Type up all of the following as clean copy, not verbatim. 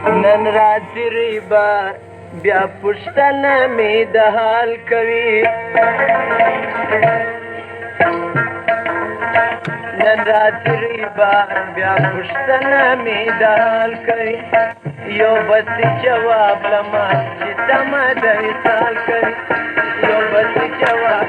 نن راځي ریبا بیا پوښتنه مې د حال کوي نن راځي ریبا بیا پوښتنه مې د حال کوي یو بس جواب لما چې تمه د وصال کوي یو بس جواب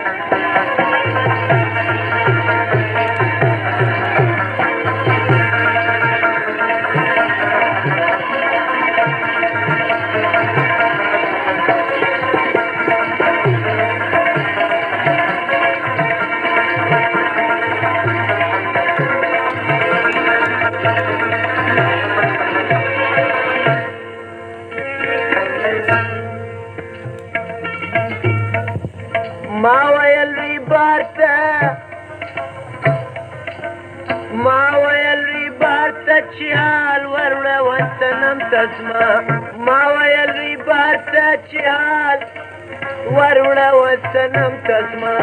ما ویل ریبار ته چې حال وروړه وطنم تسما ما ویل ریبار ته چې حال وروړه وطنم تسما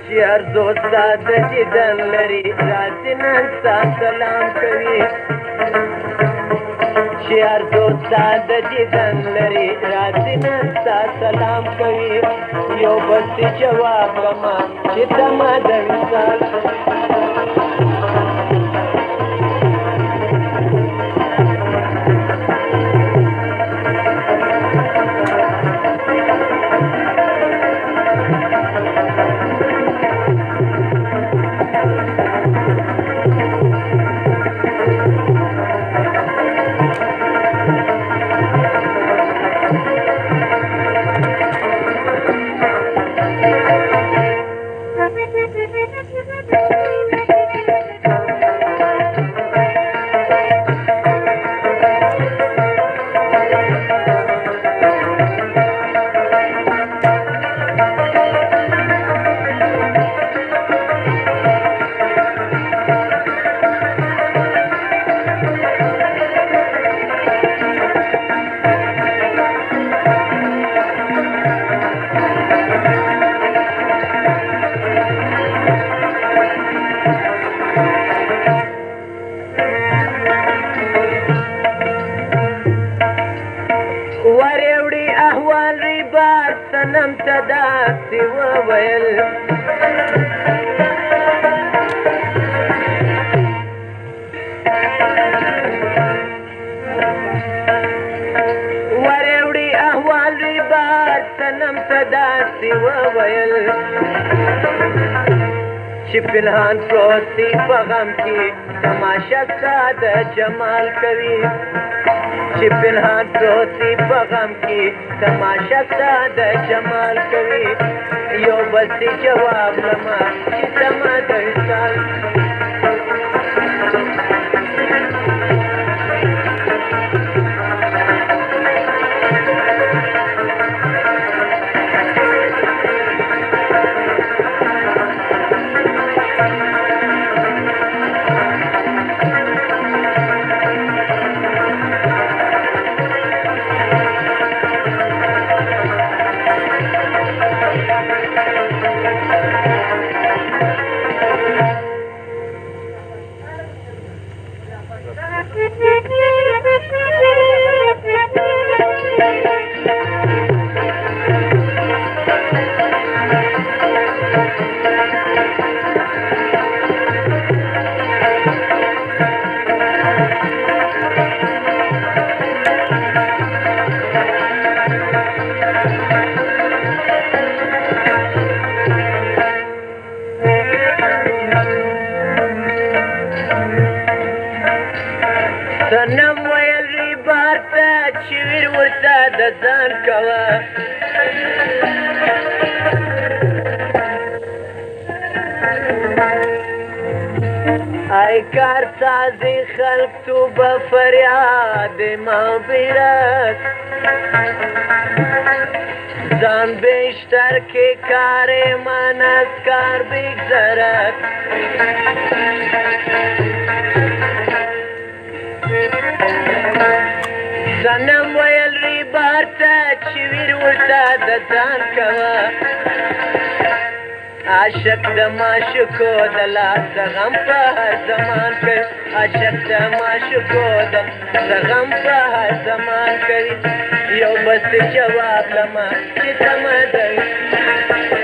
چې هر دوست ستا د دیدن لري راځي نن ستا سلام کوي چې هر دوست ستا د دیدن لري راځي نن ستا سلام کوي یو بس جواب لما چې تمه د وصال وریوړي احوال ریبار صنم ته داسې وویل وریوړي احوال ریبار صنم ته داسې وویل چې پنهان پروت دی په غم کې تماشه ستا د جمال کوي چې پنهان پروت دی په غم کې تماشه ستا د جمال کوي یو بس جواب لما چې تمه د وصال صنم ویل ریبار ته چې ویر ورته د ځان کوه ای کارسازي خلق تو به فریاد مغفرت ځان بیشتر کې کار من از کار بگذرد صنم ویل ریبار ته چې ویر ورته د ځان کوه عاشق د معشوقو د لاس غم په هر زمان کوي عاشق د معشوقو د غم په هر زمان کوي یو بس جواب لما چې تمه ده